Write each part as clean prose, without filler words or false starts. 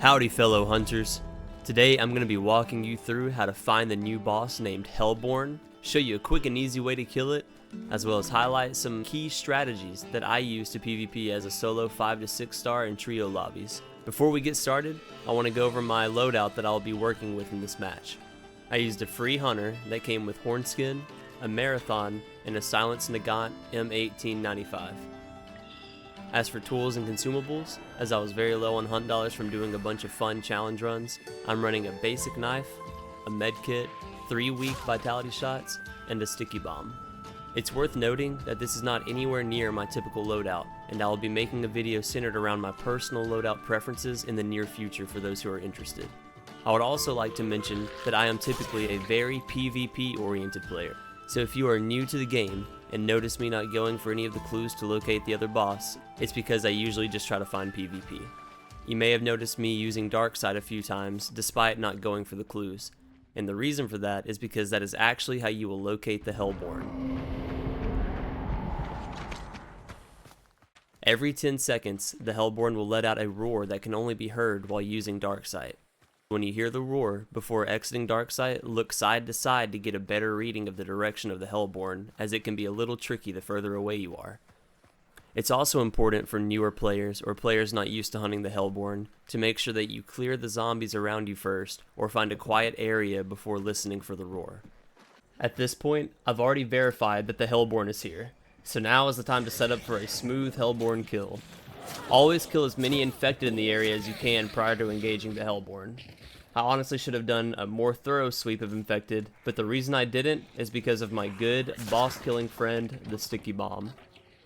Howdy fellow hunters. Today I'm going to be walking you through how to find the new boss named Hellborn, show you a quick and easy way to kill it, as well as highlight some key strategies that I use to PvP as a solo 5 to 6 star in trio lobbies. Before we get started, I want to go over my loadout that I'll be working with in this match. I used a free hunter that came with Hornskin, a Marathon, and a Silenced Nagant M1895. As for tools and consumables, as I was very low on hunt dollars from doing a bunch of fun challenge runs, I'm running a basic knife, a med kit, 3 weak vitality shots, and a sticky bomb. It's worth noting that this is not anywhere near my typical loadout, and I will be making a video centered around my personal loadout preferences in the near future for those who are interested. I would also like to mention that I am typically a very PvP oriented player, so if you are new to the game and notice me not going for any of the clues to locate the other boss, it's because I usually just try to find PvP. You may have noticed me using Darkside a few times despite not going for the clues, and the reason for that is because that is actually how you will locate the Hellborn. Every 10 seconds, the Hellborn will let out a roar that can only be heard while using Darksight. When you hear the roar, before exiting Darksight, look side to side to get a better reading of the direction of the Hellborn, as it can be a little tricky the further away you are. It's also important for newer players or players not used to hunting the Hellborn to make sure that you clear the zombies around you first or find a quiet area before listening for the roar. At this point, I've already verified that the Hellborn is here, so now is the time to set up for a smooth Hellborn kill. Always kill as many infected in the area as you can prior to engaging the Hellborn. I honestly should have done a more thorough sweep of infected, but the reason I didn't is because of my good boss killing friend, the sticky bomb.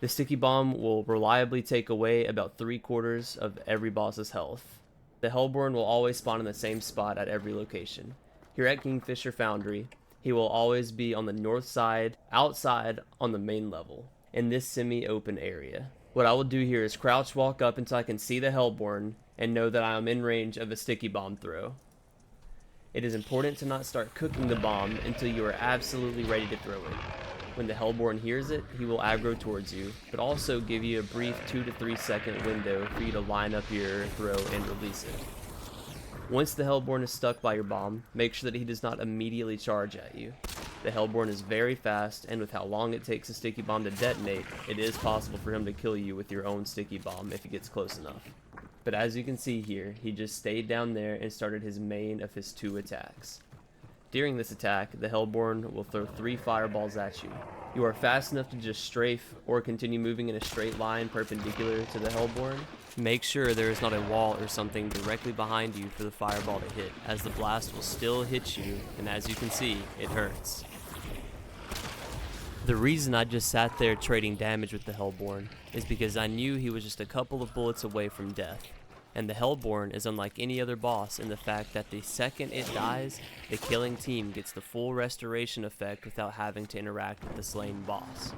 The sticky bomb will reliably take away about 3/4 of every boss's health. The Hellborn will always spawn in the same spot at every location. Here at Kingfisher Foundry, he will always be on the north side, outside on the main level, in this semi-open area. What I will do here is crouch walk up until I can see the Hellborn and know that I am in range of a sticky bomb throw. It is important to not start cooking the bomb until you are absolutely ready to throw it. When the Hellborn hears it, he will aggro towards you, but also give you a brief 2 to 3 second window for you to line up your throw and release it. Once the Hellborn is stuck by your bomb, make sure that he does not immediately charge at you. The Hellborn is very fast, and with how long it takes a sticky bomb to detonate, it is possible for him to kill you with your own sticky bomb if he gets close enough. But as you can see here, he just stayed down there and started his main of his 2 attacks. During this attack, the Hellborn will throw 3 fireballs at you. You are fast enough to just strafe or continue moving in a straight line perpendicular to the Hellborn. Make sure there is not a wall or something directly behind you for the fireball to hit, as the blast will still hit you, and as you can see, it hurts. The reason I just sat there trading damage with the Hellborn is because I knew he was just a couple of bullets away from death. And the Hellborn is unlike any other boss in the fact that the second it dies, the killing team gets the full restoration effect without having to interact with the slain boss.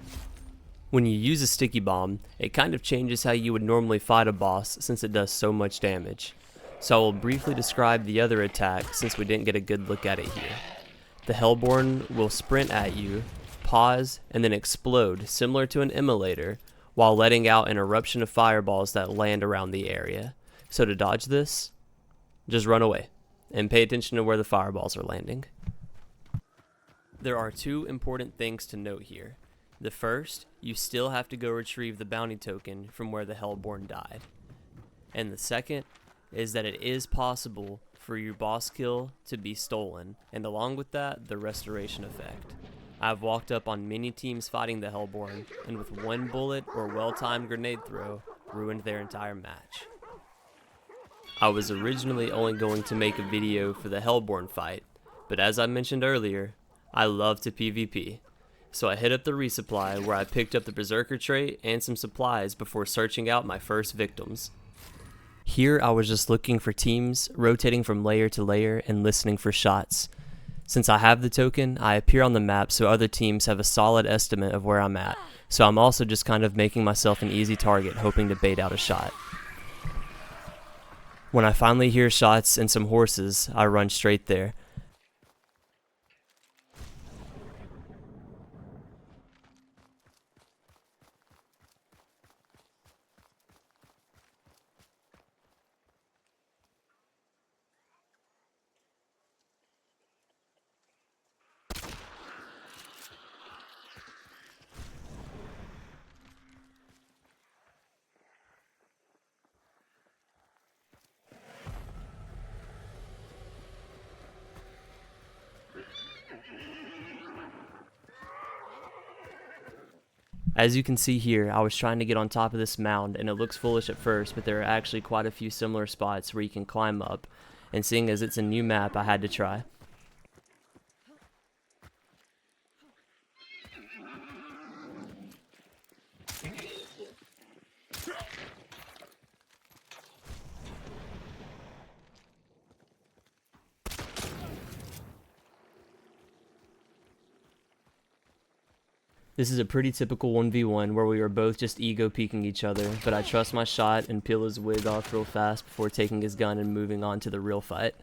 When you use a sticky bomb, it kind of changes how you would normally fight a boss since it does so much damage. So I will briefly describe the other attack since we didn't get a good look at it here. The Hellborn will sprint at you, pause, and then explode, similar to an immolator, while letting out an eruption of fireballs that land around the area. So to dodge this, just run away, and pay attention to where the fireballs are landing. There are 2 important things to note here. The first, you still have to go retrieve the bounty token from where the Hellborn died. And the second is that it is possible for your boss kill to be stolen, and along with that, the restoration effect. I've walked up on many teams fighting the Hellborn, and with 1 bullet or well-timed grenade throw, ruined their entire match. I was originally only going to make a video for the Hellborn fight, but as I mentioned earlier, I love to PvP. So I hit up the resupply where I picked up the Berserker trait and some supplies before searching out my first victims. Here I was just looking for teams, rotating from layer to layer and listening for shots. Since I have the token, I appear on the map so other teams have a solid estimate of where I'm at, so I'm also just kind of making myself an easy target hoping to bait out a shot. When I finally hear shots and some horses, I run straight there. As you can see here, I was trying to get on top of this mound, and it looks foolish at first, but there are actually quite a few similar spots where you can climb up, and seeing as it's a new map, I had to try. This is a pretty typical 1v1 where we were both just ego peeking each other, but I trust my shot and peel his wig off real fast before taking his gun and moving on to the real fight.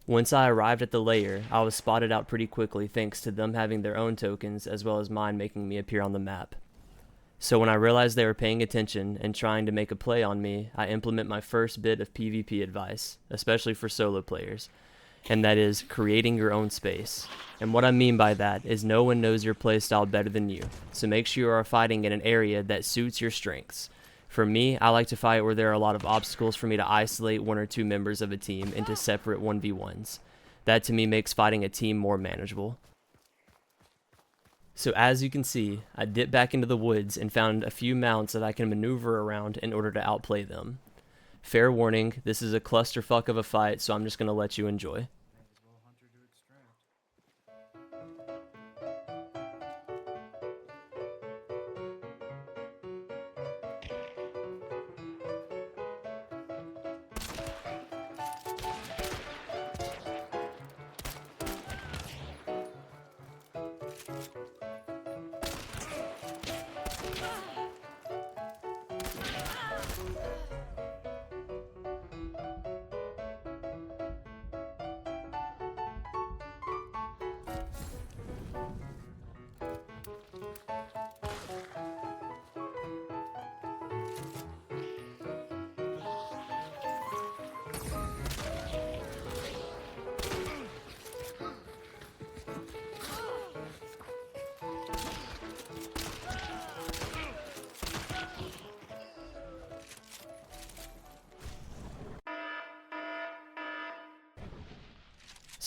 Once I arrived at the lair, I was spotted out pretty quickly thanks to them having their own tokens as well as mine making me appear on the map. So when I realized they were paying attention and trying to make a play on me, I implement my first bit of PvP advice, especially for solo players. And that is creating your own space. And what I mean by that is no one knows your playstyle better than you, so make sure you are fighting in an area that suits your strengths. For me, I like to fight where there are a lot of obstacles for me to isolate one or two members of a team into separate 1v1s. That to me makes fighting a team more manageable. So as you can see, I dipped back into the woods and found a few mounts that I can maneuver around in order to outplay them. Fair warning, this is a clusterfuck of a fight, so I'm just going to let you enjoy.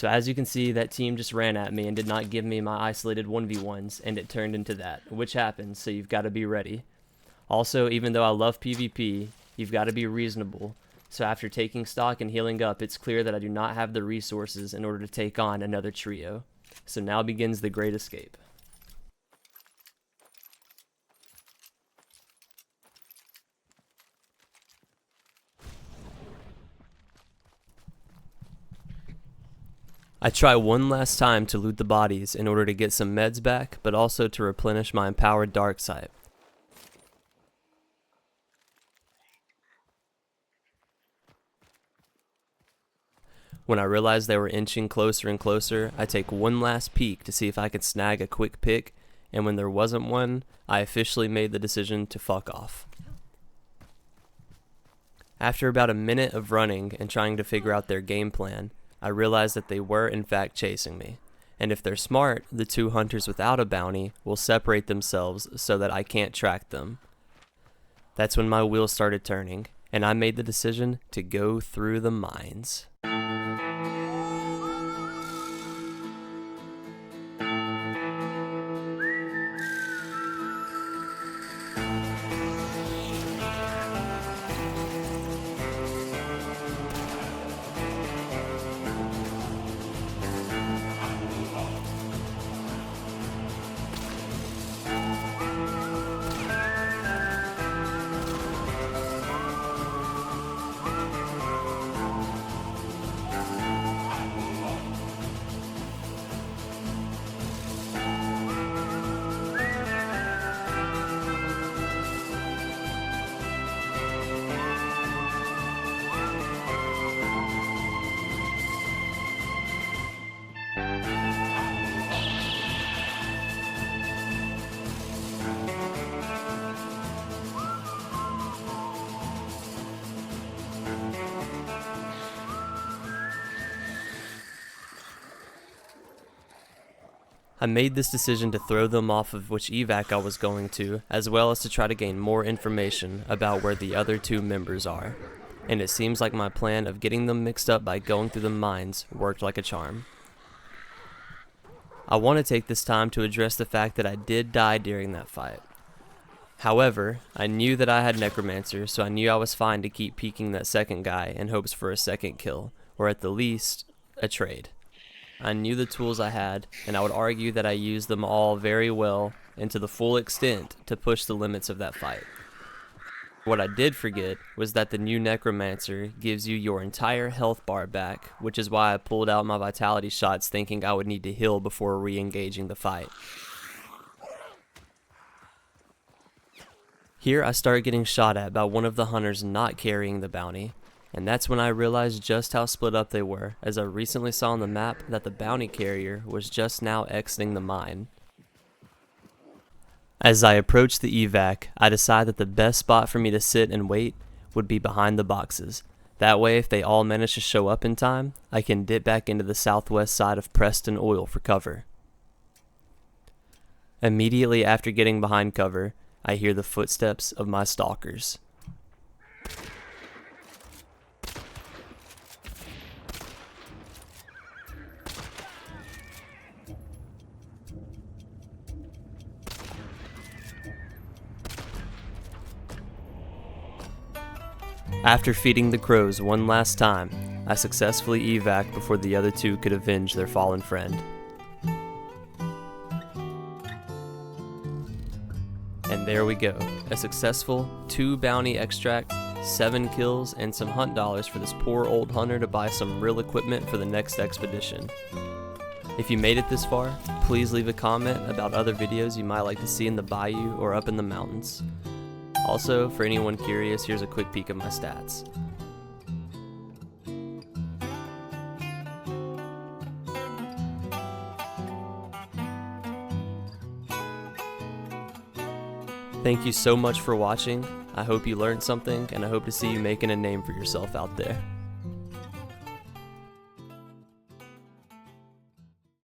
So as you can see, that team just ran at me and did not give me my isolated 1v1s, and it turned into that, which happens, so you've got to be ready. Also, even though I love PvP, you've got to be reasonable. So after taking stock and healing up, it's clear that I do not have the resources in order to take on another trio. So now begins the great escape. I try one last time to loot the bodies in order to get some meds back, but also to replenish my empowered dark sight. When I realized they were inching closer and closer, I take one last peek to see if I could snag a quick pick, and when there wasn't one, I officially made the decision to fuck off. After about a minute of running and trying to figure out their game plan, I realized that they were in fact chasing me, and if they're smart, the two hunters without a bounty will separate themselves so that I can't track them. That's when my wheels started turning, and I made the decision to go through the mines. I made this decision to throw them off of which evac I was going to, as well as to try to gain more information about where the other two members are. And it seems like my plan of getting them mixed up by going through the mines worked like a charm. I want to take this time to address the fact that I did die during that fight. However, I knew that I had Necromancer, so I knew I was fine to keep peeking that second guy in hopes for a second kill, or at the least, a trade. I knew the tools I had, and I would argue that I used them all very well and to the full extent to push the limits of that fight. What I did forget was that the new Necromancer gives you your entire health bar back, which is why I pulled out my vitality shots thinking I would need to heal before re-engaging the fight. Here I start getting shot at by one of the hunters not carrying the bounty, and that's when I realized just how split up they were, as I recently saw on the map that the bounty carrier was just now exiting the mine. As I approach the evac, I decide that the best spot for me to sit and wait would be behind the boxes. That way, if they all manage to show up in time, I can dip back into the southwest side of Preston Oil for cover. Immediately after getting behind cover, I hear the footsteps of my stalkers. After feeding the crows one last time, I successfully evac before the other two could avenge their fallen friend. And there we go, a successful 2 bounty extract, 7 kills, and some hunt dollars for this poor old hunter to buy some real equipment for the next expedition. If you made it this far, please leave a comment about other videos you might like to see in the bayou or up in the mountains. Also, for anyone curious, here's a quick peek of my stats. Thank you so much for watching. I hope you learned something, and I hope to see you making a name for yourself out there.